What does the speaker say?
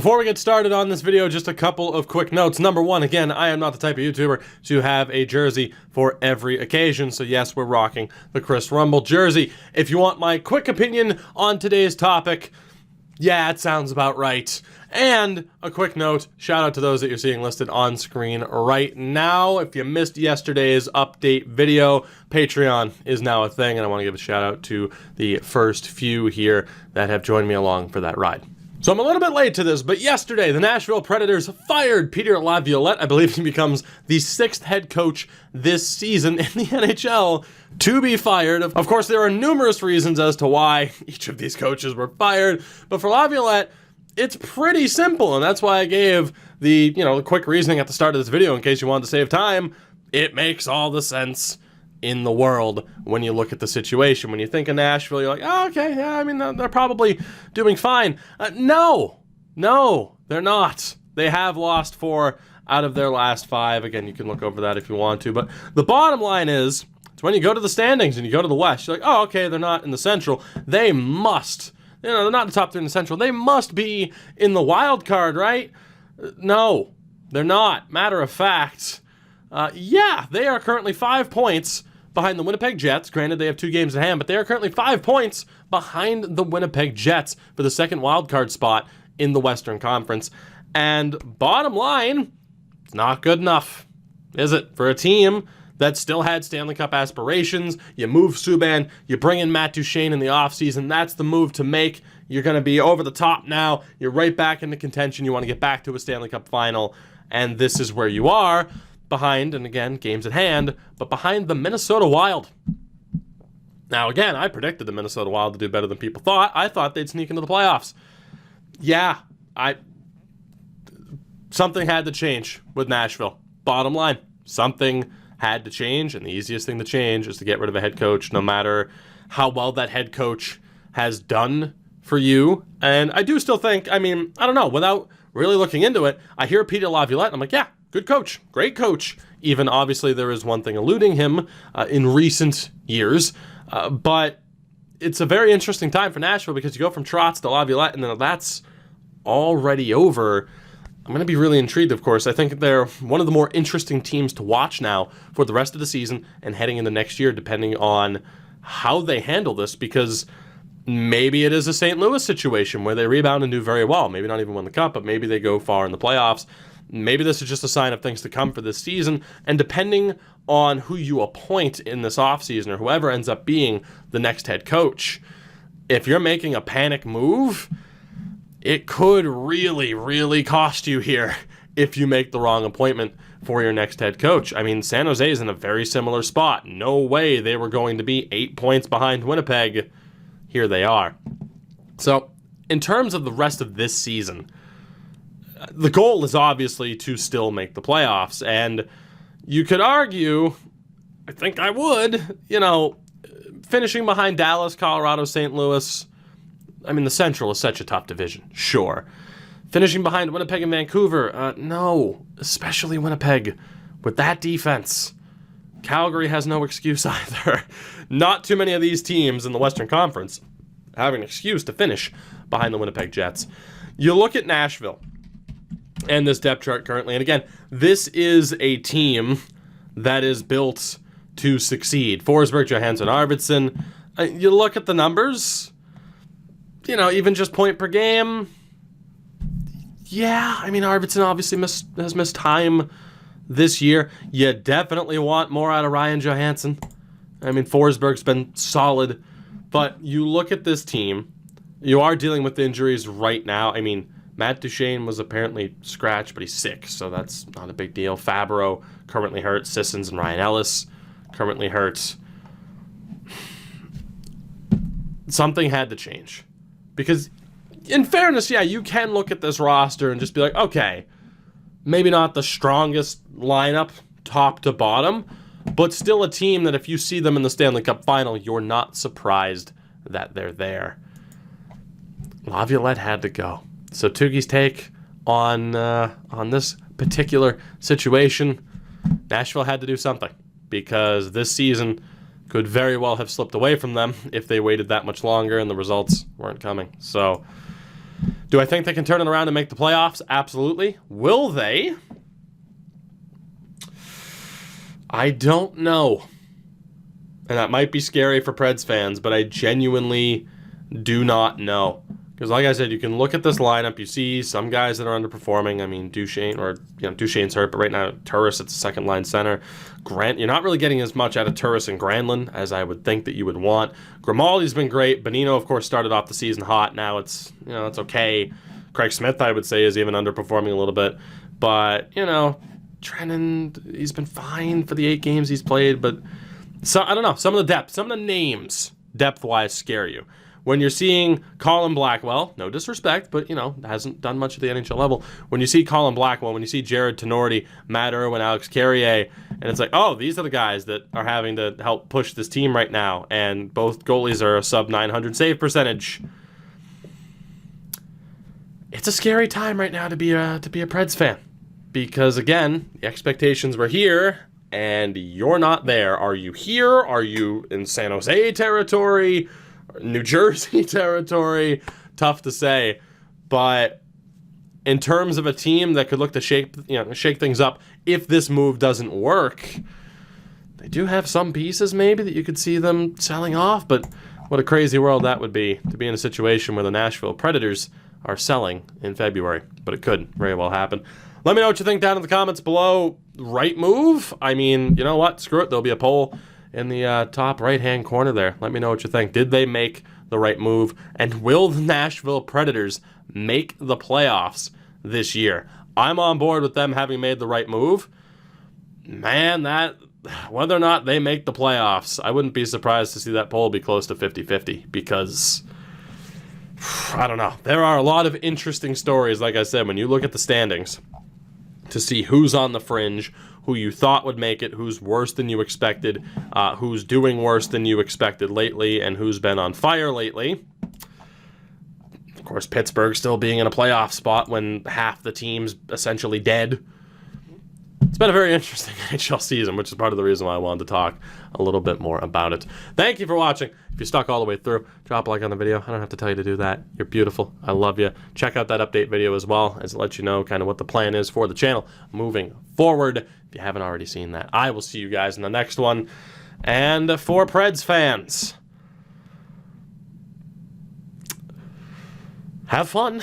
Before we get started on this video, just a couple of quick notes. Number one, again, I am not the type of YouTuber to have a jersey for every occasion. So yes, we're rocking the Chris Rumble jersey. If you want my quick opinion on today's topic, yeah, it sounds about right. And a quick note, shout out to those that you're seeing listed on screen right now. If you missed yesterday's update video, Patreon is now a thing, and I want to give a shout out to the first few here that have joined me along for that ride. So I'm a little bit late to this, but yesterday the Nashville Predators fired Peter Laviolette. I believe he becomes the 6th head coach this season in the NHL to be fired. Of course, there are numerous reasons as to why each of these coaches were fired, but for Laviolette, it's pretty simple, and that's why I gave the quick reasoning at the start of this video in case you wanted to save time. It makes all the sense in the world when you look at the situation. When you think of Nashville, you're like, oh, okay, yeah, I mean, they're probably doing fine. No, they're not. They have lost 4 out of their last 5. Again, you can look over that if you want to, but the bottom line is, it's when you go to the standings and you go to the West, you're like, oh, okay, they're not in the Central. They must. They're not in the top 3 in the Central. They must be in the wild card, right? No, they're not. Matter of fact, yeah, they are currently 5 points behind the Winnipeg Jets. Granted, they have 2 games in hand, but they are currently 5 points behind the Winnipeg Jets for the 2nd wild card spot in the Western Conference. And bottom line, it's not good enough, is it? For a team that still had Stanley Cup aspirations. You move Subban, you bring in Matt Duchene in the offseason. That's the move to make. You're going to be over the top now. You're right back into contention. You want to get back to a Stanley Cup final, and this is where you are, behind, and again, games at hand, but behind the Minnesota Wild. Now, again, I predicted the Minnesota Wild to do better than people thought. I thought they'd sneak into the playoffs. Yeah, something had to change with Nashville. Bottom line, something had to change, and the easiest thing to change is to get rid of a head coach, no matter how well that head coach has done for you. And I do still think, I mean, I don't know, without really looking into it, I hear Peter Laviolette, and I'm like, yeah, good coach, great coach. Even obviously there is one thing eluding him in recent years, but it's a very interesting time for Nashville because you go from Trotz to Laviolette, and then that's already over. I'm going to be really intrigued, of course. I think they're one of the more interesting teams to watch now for the rest of the season and heading into next year, depending on how they handle this, because maybe it is a St. Louis situation where they rebound and do very well. Maybe not even win the Cup, but maybe they go far in the playoffs. Maybe this is just a sign of things to come for this season, and depending on who you appoint in this offseason or whoever ends up being the next head coach, if you're making a panic move, it could really, really cost you here if you make the wrong appointment for your next head coach. I mean, San Jose is in a very similar spot. No way they were going to be 8 points behind Winnipeg. Here they are. So, in terms of the rest of this season, the goal is obviously to still make the playoffs. And you could argue, I think I would, finishing behind Dallas, Colorado, St. Louis. I mean, the Central is such a tough division, sure. Finishing behind Winnipeg and Vancouver, no, especially Winnipeg. With that defense, Calgary has no excuse either. Not too many of these teams in the Western Conference have an excuse to finish behind the Winnipeg Jets. You look at Nashville and this depth chart currently, and again, this is a team that is built to succeed. Forsberg, Johansson, Arvidsson. You look at the numbers, even just point per game. Yeah, I mean, Arvidsson obviously has missed time this year. You definitely want more out of Ryan Johansson. I mean, Forsberg's been solid. But you look at this team, you are dealing with injuries right now. I mean, Matt Duchene was apparently scratched, but he's sick, so that's not a big deal. Fabro currently hurt. Sissons and Ryan Ellis currently hurt. Something had to change. Because, in fairness, yeah, you can look at this roster and just be like, okay, maybe not the strongest lineup top to bottom, but still a team that if you see them in the Stanley Cup final, you're not surprised that they're there. Laviolette had to go. So Tookie's take on this particular situation, Nashville had to do something, because this season could very well have slipped away from them if they waited that much longer and the results weren't coming. So Do I think they can turn it around and make the playoffs? Absolutely. Will they? I don't know. And that might be scary for Preds fans, but I genuinely do not know. Because like I said, you can look at this lineup, you see some guys that are underperforming. I mean, Duchesne's hurt, but right now, Turris, it's a second-line center. Grant, you're not really getting as much out of Turris and Granlund as I would think that you would want. Grimaldi's been great. Bonino, of course, started off the season hot. Now it's okay. Craig Smith, I would say, is even underperforming a little bit. But, Trennan, he's been fine for the 8 games he's played, but I don't know. Some of the names, depth-wise, scare you. When you're seeing Colin Blackwell, no disrespect, but, hasn't done much at the NHL level. When you see Colin Blackwell, when you see Jared Tenorti, Matt Irwin, Alex Carrier, and it's like, oh, these are the guys that are having to help push this team right now, and both goalies are a sub-900 save percentage. It's a scary time right now to be a Preds fan. Because, again, the expectations were here, and you're not there. Are you here? Are you in San Jose territory? New Jersey territory? Tough to say. But in terms of a team that could look to shake things up if this move doesn't work, they do have some pieces maybe that you could see them selling off. But what a crazy world that would be, to be in a situation where the Nashville Predators are selling in February. But it could very well happen. Let me know what you think down in the comments below. Right move? I mean, you know what? Screw it. There'll be a poll in the top right-hand corner there. Let me know what you think. Did they make the right move? And will the Nashville Predators make the playoffs this year? I'm on board with them having made the right move. Man, whether or not they make the playoffs, I wouldn't be surprised to see that poll be close to 50-50 because I don't know. There are a lot of interesting stories, like I said, when you look at the standings, to see who's on the fringe, who you thought would make it, who's worse than you expected, who's doing worse than you expected lately, and who's been on fire lately. Of course, Pittsburgh still being in a playoff spot when half the team's essentially dead. It's been a very interesting NHL season, which is part of the reason why I wanted to talk a little bit more about it. Thank you for watching. If you stuck all the way through, drop a like on the video. I don't have to tell you to do that. You're beautiful. I love you. Check out that update video as well, as it lets you know kind of what the plan is for the channel moving forward. If you haven't already seen that, I will see you guys in the next one. And for Preds fans, have fun.